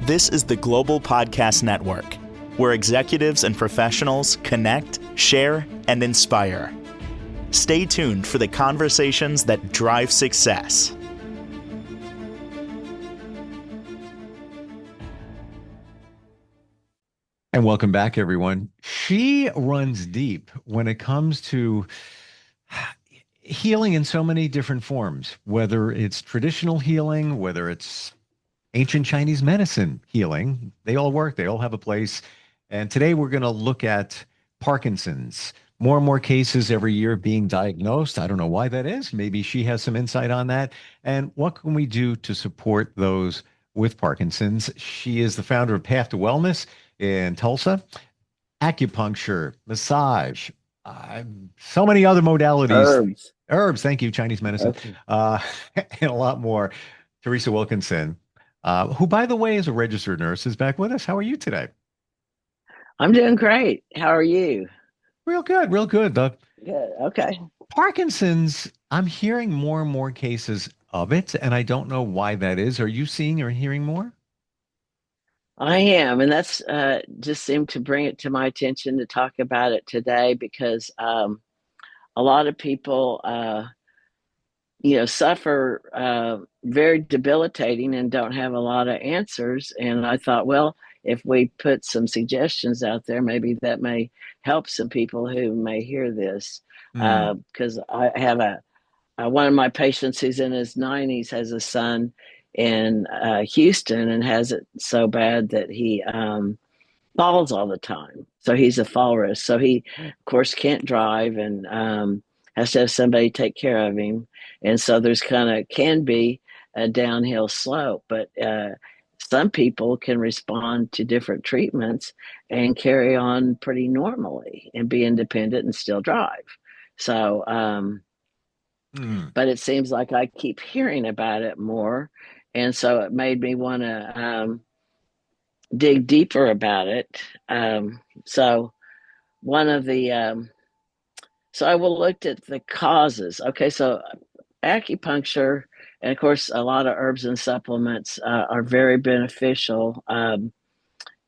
This is the Global Podcast Network, where executives and professionals connect, share, and inspire. Stay tuned for the conversations that drive success. And welcome back, everyone. She runs deep when it comes to healing in so many different forms, whether it's traditional healing, whether it's ancient Chinese medicine healing. They all work. They all have a place. And today we're going to look at Parkinson's. More and more cases every year being diagnosed. I don't know why that is. Maybe she has some insight on that. And what can we do to support those with Parkinson's? She is the founder of Path to Wellness in Tulsa, acupuncture, massage, so many other modalities. Herbs, thank you, Chinese medicine, Okay. and a lot more. Teresa Wilkinson, who, by the way, is a registered nurse, is back with us. How are you today? I'm doing great. How are you? Real good, real good. Good. Okay. Parkinson's, I'm hearing more and more cases of it, and I don't know why that is. Are you seeing or hearing more? I am, and that's just seemed to bring it to my attention to talk about it today because a lot of people, suffer very debilitating and don't have a lot of answers. And I thought, well, if we put some suggestions out there, maybe that may help some people who may hear this. Hmm. Because I have one of my patients who's in his 90s has a son in Houston and has it so bad that he falls all the time. So he's a fall risk. So he, of course, can't drive and has to have somebody take care of him. And so there's can be a downhill slope, but some people can respond to different treatments and carry on pretty normally and be independent and still drive. So, Hmm. but it seems like I keep hearing about it more. And so it made me want to dig deeper about it. So one of the, so I will looked at the causes. Okay, so acupuncture, and of course, a lot of herbs and supplements are very beneficial.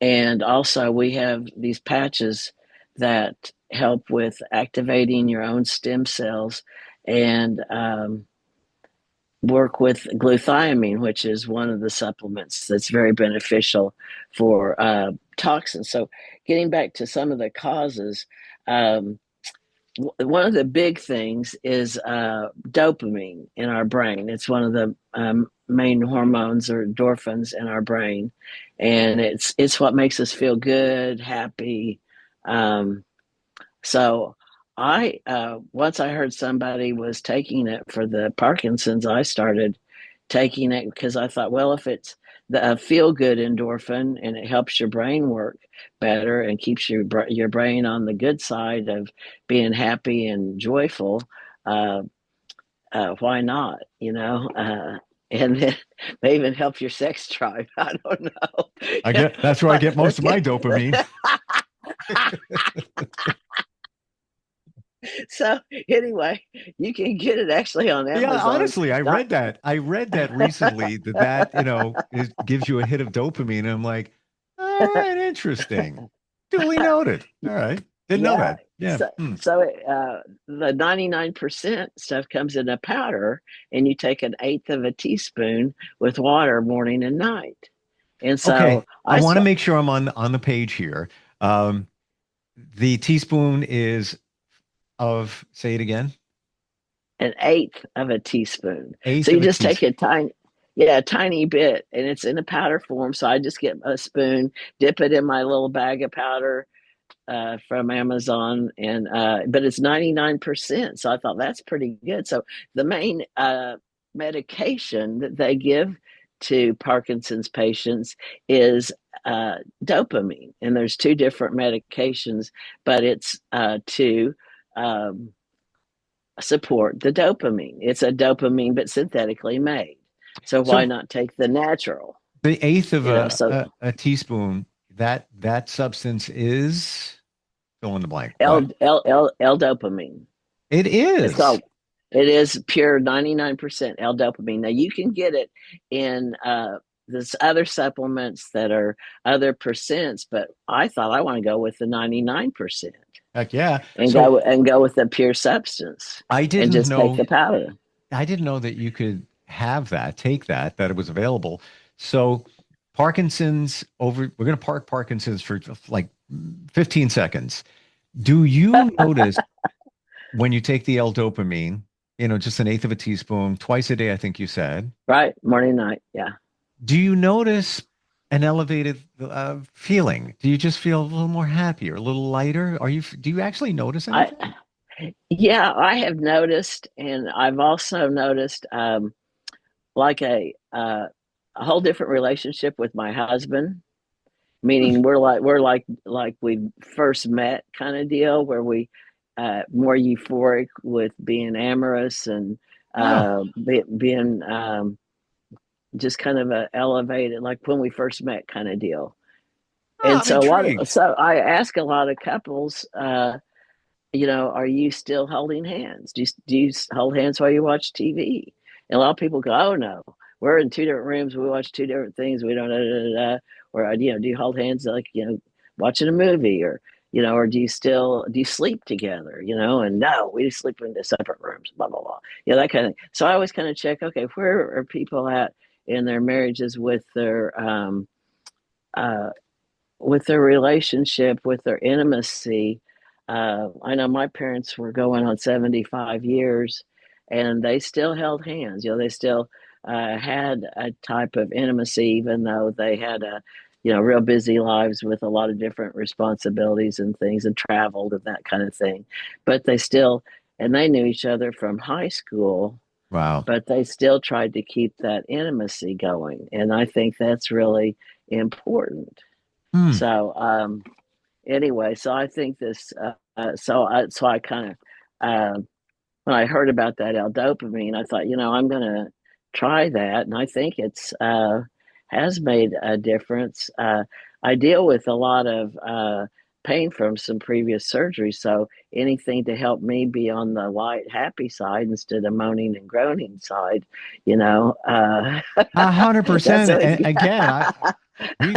And also, we have these patches that help with activating your own stem cells and work with glutathione, which is one of the supplements that's very beneficial for toxins. So, getting back to some of the causes, one of the big things is dopamine in our brain. It's one of the main hormones or endorphins in our brain, and it's what makes us feel good, happy. Um, so I once I heard somebody was taking it for the Parkinson's, I started taking it because I thought, well, if it's the feel good endorphin and it helps your brain work better and keeps your brain on the good side of being happy and joyful, uh, why not? And then they even help your sex drive. I don't know. I get that's where I get most Let's of my get dopamine. so anyway, you can get it actually on Yeah, Amazon. honestly, I Not read that. I read that recently that it gives you a hit of dopamine. And I'm like, all right, interesting. Duly noted. All right. Didn't know yeah. that. Yeah. So Hmm. so the 99% stuff comes in a powder, and you take an eighth of a teaspoon with water morning and night. And Okay. so I I want to saw make sure I'm on the page here. Um, the teaspoon is of, say it again, an eighth of a teaspoon. So eighth you of a just take teaspoon. a tiny bit, and it's in a powder form. So I just get a spoon, dip it in my little bag of powder from Amazon, and but it's 99%. So I thought that's pretty good. So the main medication that they give to Parkinson's patients is dopamine, and there's two different medications, but it's to um, support the dopamine. It's a dopamine, but synthetically made. So why So not take the natural? the eighth of So a teaspoon, that substance is fill in the blank. What? L dopamine. It It's is. called. It is pure 99% L dopamine. Now you can get it in. there's other supplements that are other percents, but I thought I want to go with the 99% Heck yeah. and So go with the pure substance I and didn't just take know the powder. I didn't know that you could have that, take that, that it was available. So Parkinson's over, we're going to park Parkinson's for like 15 seconds. Do you notice when you take the L-dopamine, just an eighth of a teaspoon twice a day, I think you said, Right, morning, night, yeah. do you notice an elevated feeling? Do you just feel a little more happy or a little lighter? Do you actually notice I anything? Yeah, I have noticed, and I've also noticed like a whole different relationship with my husband. Hmm. Meaning we're like we first met kind of deal, where we more euphoric with being amorous and Oh, being just kind of a elevated, like when we first met kind of deal. oh, And I'm intrigued. so I ask a lot of couples, are you still holding hands? Do you hold hands while you watch TV? And a lot of people go, oh no, we're in two different rooms. We watch two different things. We don't, da, da, da, da. Or, do you hold hands like, watching a movie, or, or do you sleep together, and no, we sleep in the separate rooms, blah, blah, blah. That kind of, so I always kind of check, okay, where are people at in their marriages uh, with their relationship, with their intimacy. I know my parents were going on 75 years, and they still held hands. They still had a type of intimacy, even though they had real busy lives with a lot of different responsibilities and things, and traveled and that kind of thing. But and they knew each other from high school, Wow. but they still tried to keep that intimacy going. And I think that's really important. Hmm. So anyway, so I think so I kind of when I heard about that L-dopamine, I thought, I'm going to try that, and I think it's has made a difference. I deal with a lot of pain from some previous surgeries, so anything to help me be on the light, happy side instead of moaning and groaning side, 100%. that's always And again, we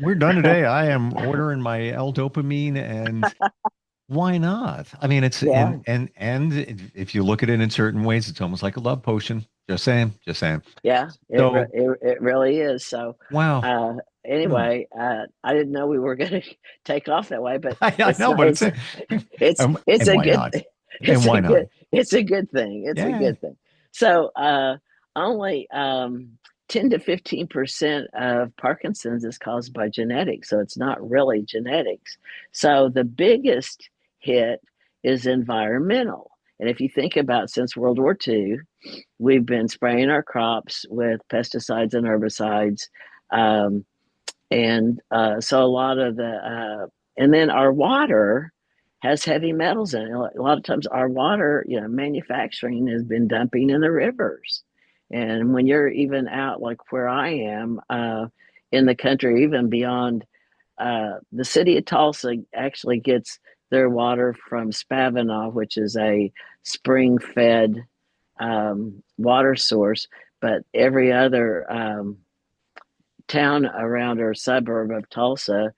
we're done today. I am ordering my L-dopamine, and why not? I mean, it's yeah. and if you look at it in certain ways, it's almost like a love potion. Just saying, just saying. Yeah, So, it really is. So, wow. uh, Hmm. anyway, I didn't know we were going to take off that way, but I it's know, not. but it's It's and a why good. not? And why not? It's a good thing. It's a Yeah. good thing. So, only 10 to 15% of Parkinson's is caused by genetics, so it's not really genetics. So the biggest hit is environmental. And if you think about, since World War II, we've been spraying our crops with pesticides and herbicides. Um, and so a lot of and then our water has heavy metals in it. A lot of times our water, manufacturing has been dumping in the rivers. And when you're even out like where I am in the country, even beyond the city of Tulsa actually gets their water from Spavinaw, which is a spring fed water source, but every other town around or suburb of Tulsa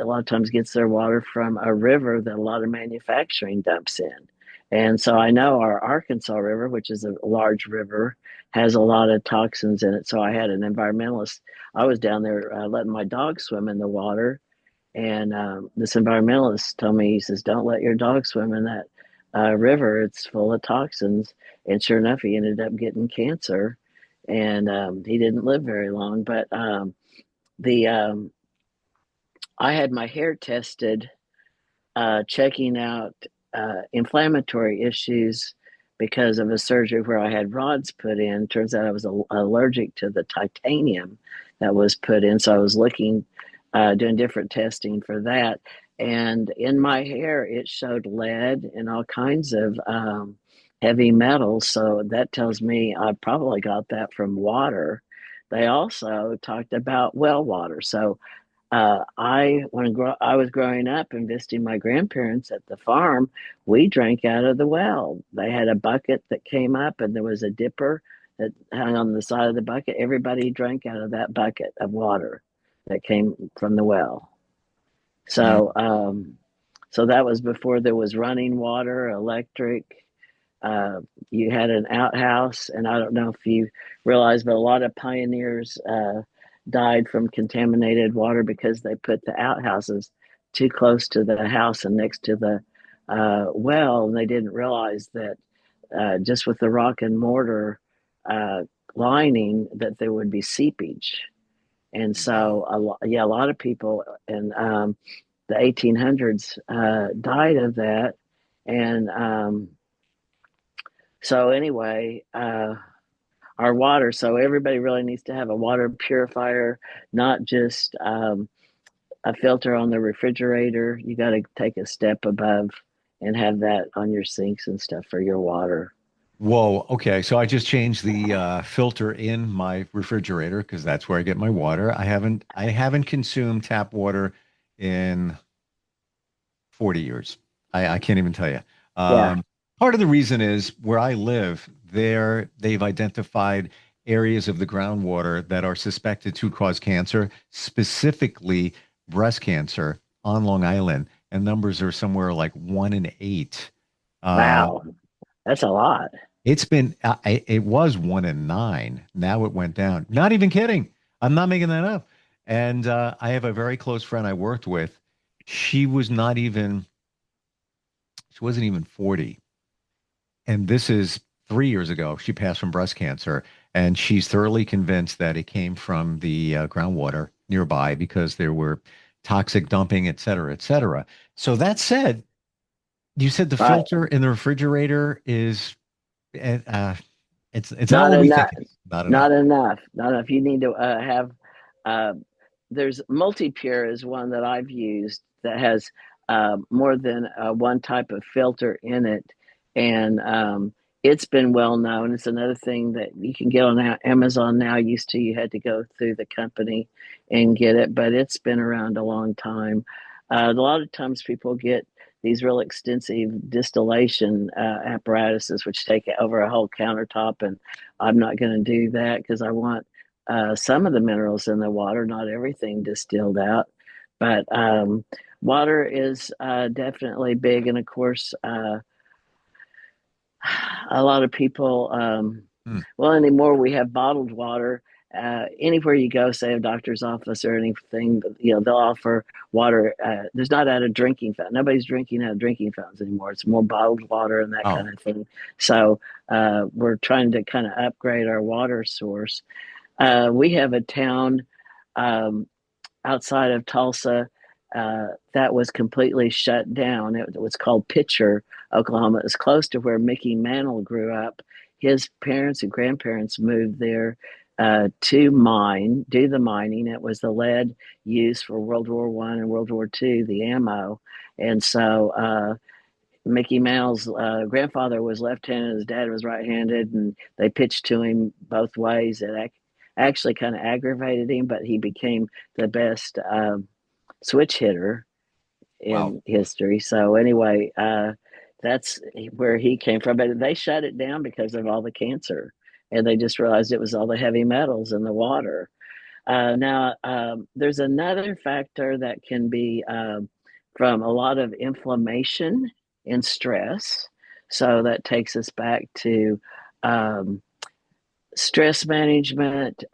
a lot of times gets their water from a river that a lot of manufacturing dumps in. And so I know our Arkansas River, which is a large river, has a lot of toxins in it. So I had an environmentalist. I was down there letting my dog swim in the water, and this environmentalist told me, he says, don't let your dog swim in that river. It's full of toxins. And sure enough, he ended up getting cancer, and he didn't live very long. But the I had my hair tested, checking out inflammatory issues because of a surgery where I had rods put in. Turns out I was allergic to the titanium that was put in. So I was looking, doing different testing for that. And in my hair, it showed lead and all kinds of heavy metals. So that tells me I probably got that from water. They also talked about well water. So I was growing up and visiting my grandparents at the farm, we drank out of the well. They had a bucket that came up, and there was a dipper that hung on the side of the bucket. Everybody drank out of that bucket of water that came from the well. Mm. So, so that was before there was running water, electric. Uh, you had an outhouse, and I don't know if you realize, but a lot of pioneers died from contaminated water because they put the outhouses too close to the house and next to the well, and they didn't realize that just with the rock and mortar uh, lining that there would be seepage. And Wow. so, a lot of people in the 1800s died of that. And so, anyway, our water. So, everybody really needs to have a water purifier, not just a filter on the refrigerator. You got to take a step above and have that on your sinks and stuff for your water. Whoa. Okay. So I just changed the filter in my refrigerator because that's where I get my water. I haven't consumed tap water in 40 years. I can't even tell you. Yeah. Part of the reason is where I live, they've identified areas of the groundwater that are suspected to cause cancer, specifically breast cancer on Long Island, and numbers are somewhere like 1 in 8. Uh, Wow. That's a lot. it was 1 in 9. Now it went down. Not even kidding. I'm not making that up. And I have a very close friend I worked with. She was not even, she wasn't even 40. And this is 3 years ago. She passed from breast cancer. And she's thoroughly convinced that it came from the groundwater nearby because there were toxic dumping, et cetera, et cetera. So that said, you said the Right. filter in the refrigerator is, uh, it's not Not what we enough. think it is. Not enough. Not enough. Not enough. You need to have. Uh, there's multi-pure is one that I've used that has more than one type of filter in it, and it's been well known. It's another thing that you can get on Amazon now. Used to you had to go through the company and get it, but it's been around a long time. A lot of times people get these real extensive distillation apparatuses, which take over a whole countertop, and I'm not going to do that because I want some of the minerals in the water, not everything distilled out. But water is definitely big. And of course, a lot of people, Hmm. well, anymore we have bottled water. Anywhere you go, say a doctor's office or anything, they'll offer water. There's not out of drinking fountain. Nobody's drinking out of drinking fountains anymore. It's more bottled water and that kind Oh, of thing. So we're trying to kind of upgrade our water source. We have a town um, outside of Tulsa that was completely shut down. It was called Pitcher, Oklahoma. It was close to where Mickey Mantle grew up. His parents and grandparents moved there to do the mining. It was the lead used for World War I and World War II, the ammo. And so Mickey Mantle's grandfather was left-handed, his dad was right-handed, and they pitched to him both ways. It actually kind of aggravated him, but he became the best switch hitter wow. in history. So anyway, that's where he came from. But they shut it down because of all the cancer, and they just realized it was all the heavy metals in the water. Now, there's another factor that can be from a lot of inflammation and stress. So that takes us back to um, stress management,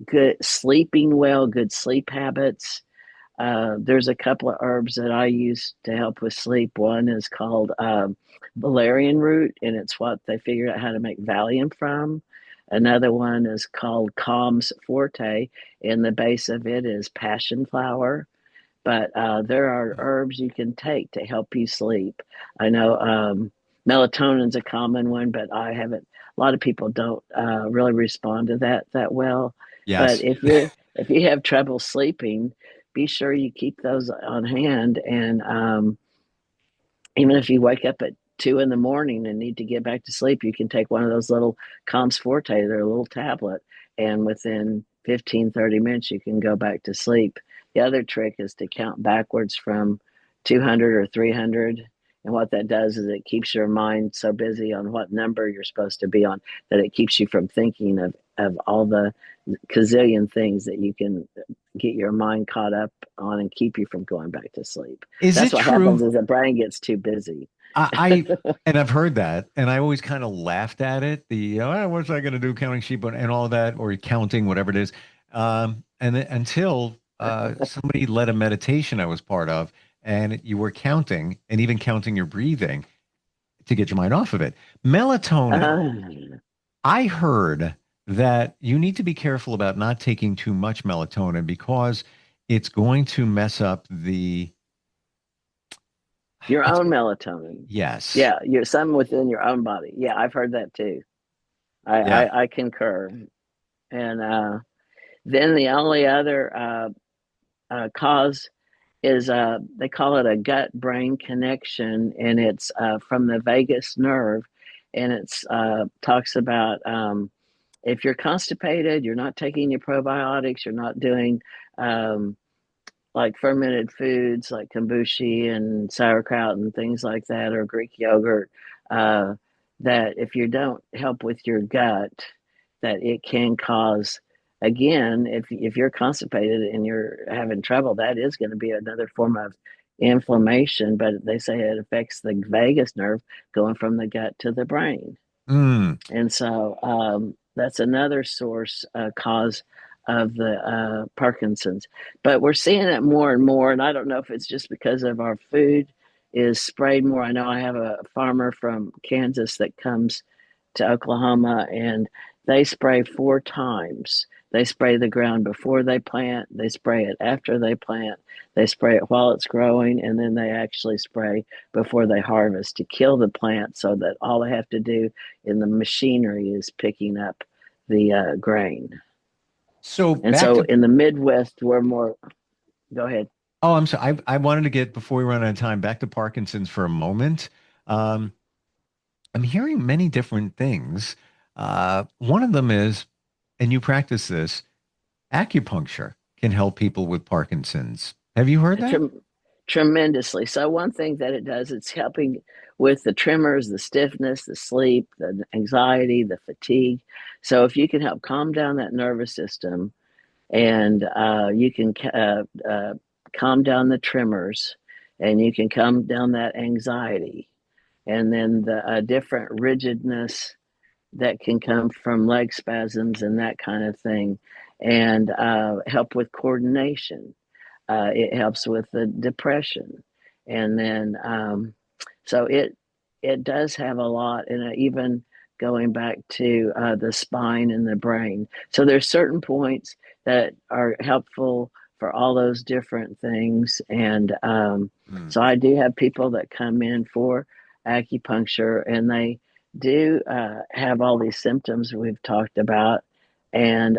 good sleeping well, good sleep habits. There's a couple of herbs that I use to help with sleep. One is called valerian root, and it's what they figured out how to make Valium from. Another one is called Calms Forte, and the base of it is passion flower. But there are herbs you can take to help you sleep. I know melatonin's a common one, but I haven't. A lot of people don't really respond to that well. But Yes. if you have trouble sleeping, be sure you keep those on hand. And even if you wake up at 2 in the morning and need to get back to sleep, you can take one of those little Coms Forte. They're a little tablet, and within 15-30 minutes, you can go back to sleep. The other trick is to count backwards from 200 or 300 And what that does is it keeps your mind so busy on what number you're supposed to be on that it keeps you from thinking of all the gazillion things that you can get your mind caught up on and keep you from going back to sleep. Is That's it what happens true? is the brain gets too busy. I and I've heard that, and I always kind of laughed at it. What's I going to do counting sheep and all that, or counting whatever it is. Until somebody led a meditation I was part of, and you were counting and even counting your breathing to get your mind off of it. Melatonin. Uh, I heard that you need to be careful about not taking too much melatonin because it's going to mess up the. your It's own melatonin. yes, Yeah, you're some within your own body. Yeah, I've heard that too. yeah. I concur. And then the only other cause is they call it a gut brain connection, and it's from the vagus nerve, and it's talks about if you're constipated, you're not taking your probiotics, you're not doing um, like fermented foods like kombucha and sauerkraut and things like that, or Greek yogurt. Uh, that if you don't help with your gut, that it can cause again if you're constipated and you're having trouble, that is going to be another form of inflammation. But they say it affects the vagus nerve going from the gut to the brain. Mm. And so that's another source cause of the Parkinson's. But we're seeing it more and more, and I don't know if it's just because of our food is sprayed more. I know I have a farmer from Kansas that comes to Oklahoma, and they spray 4 times. They spray the ground before they plant, they spray it after they plant, they spray it while it's growing, and then they actually spray before they harvest to kill the plant so that all they have to do in the machinery is picking up the grain. So And back so to in the Midwest, we're more, go ahead. oh, I'm sorry. I wanted to get before we run out of time back to Parkinson's for a moment. Um, I'm hearing many different things. One of them is, and you practice this, acupuncture can help people with Parkinson's. Have you heard that? Trem- Tremendously. So one thing that it does, it's helping with the tremors, the stiffness, the sleep, the anxiety, the fatigue. So if you can help calm down that nervous system, and you can calm down the tremors, and you can calm down that anxiety, and then the different rigidness that can come from leg spasms and that kind of thing, and help with coordination. It helps with the depression, and then so it does have a lot, and even going back to the spine and the brain. So there's certain points that are helpful for all those different things, and Mm. so I do have people that come in for acupuncture, and they do have all these symptoms we've talked about, and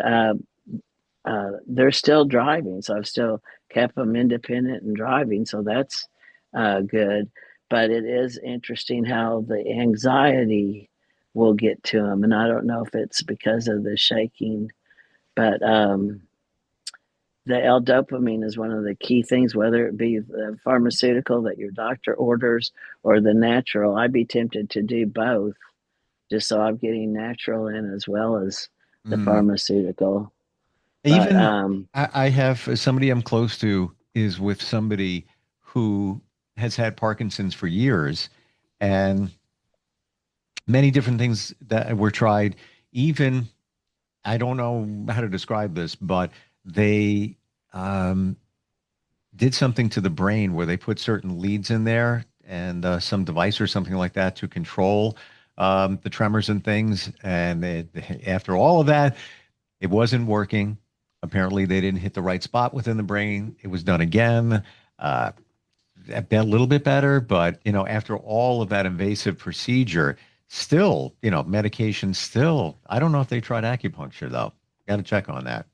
they're still driving. So I've still kept them independent and driving. So that's good. But it is interesting how the anxiety will get to them. And I don't know if it's because of the shaking, but the L-dopamine is one of the key things, whether it be the pharmaceutical that your doctor orders or the natural. I'd be tempted to do both just so I'm getting natural in as well as the Mm. pharmaceutical. But Even I have somebody I'm close to is with somebody who has had Parkinson's for years, and many different things that were tried. Even I don't know how to describe this, but they um, did something to the brain where they put certain leads in there and some device or something like that to control the tremors and things. And after all of that, it wasn't working. Apparently, they didn't hit the right spot within the brain. It was done again. Uh, a little bit better, but after all of that invasive procedure, still, medication still. I don't know if they tried acupuncture though. Got to check on that.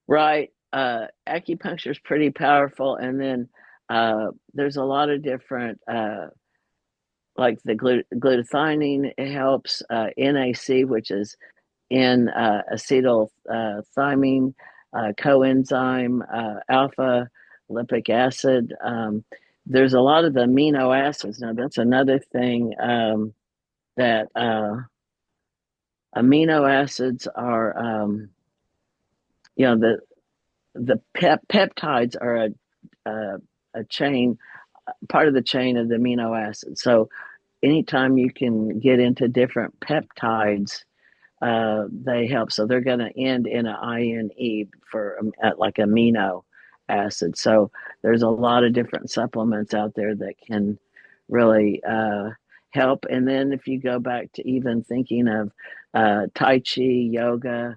right. Acupuncture is pretty powerful. And then there's a lot of different, like the glutathione, it helps, NAC, which is in acetylthymine, coenzyme, alpha lipic acid. there's a lot of the amino acids. Now, that's another thing that amino acids are, you know, the peptides are a chain, part of the chain of the amino acids. So anytime you can get into different peptides, they help. So they're going to end in an INE for like amino acid. So there's a lot of different supplements out there that can really help. And then if you go back to even thinking of Tai Chi, yoga,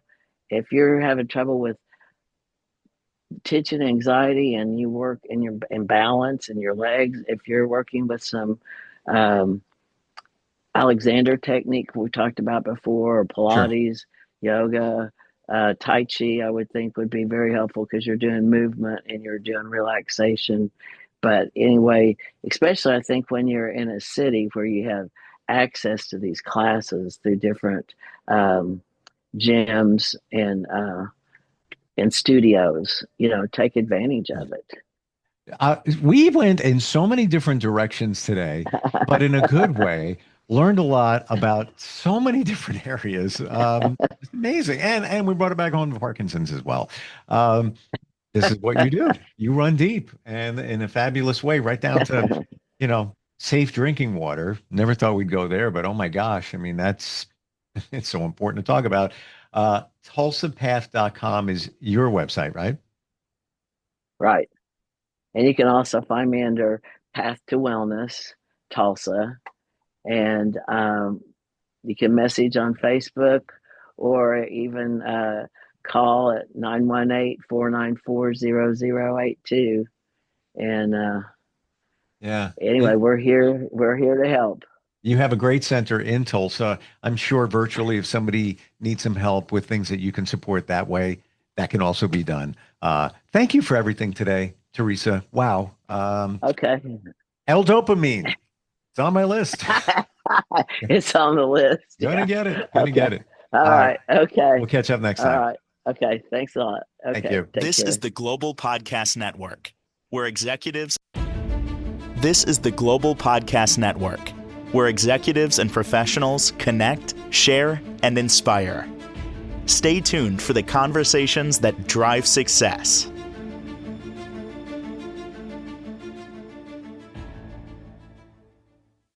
if you're having trouble with tension anxiety and you work in your imbalance in your legs, if you're working with some um, Alexander technique we talked about before, or Sure. Pilates, yoga, Tai Chi, I would think would be very helpful because you're doing movement and you're doing relaxation. But anyway, especially I think when you're in a city where you have access to these classes through different gyms and studios, take advantage of it. We went in so many different directions today, but in a good way. Learned a lot about so many different areas. It's amazing, and we brought it back home to Parkinson's as well. Um, this is what you do. You run deep and in a fabulous way, right down to, safe drinking water. Never thought we'd go there, but oh my gosh, I mean, that's it's so important to talk about. TulsaPath.com is your website, right? Right. And you can also find me under Path to Wellness, Tulsa. And you can message on Facebook or even call at 918-494-0082. And Yeah. anyway, we're here. We're here to help. You have a great center in Tulsa. I'm sure virtually if somebody needs some help with things that you can support that way, that can also be done. Thank you for everything today, Teresa. Wow. Okay. L-dopamine. It's on my list. It's on the list. Gonna Yeah. get it. Gonna Okay. get it. All right. Okay. We'll catch up next All time. right. Okay. Thanks a lot. Thank Okay. you. Take This care. is the Global Podcast Network, where executives. This is the Global Podcast Network, where executives and professionals connect, share, and inspire. Stay tuned for the conversations that drive success.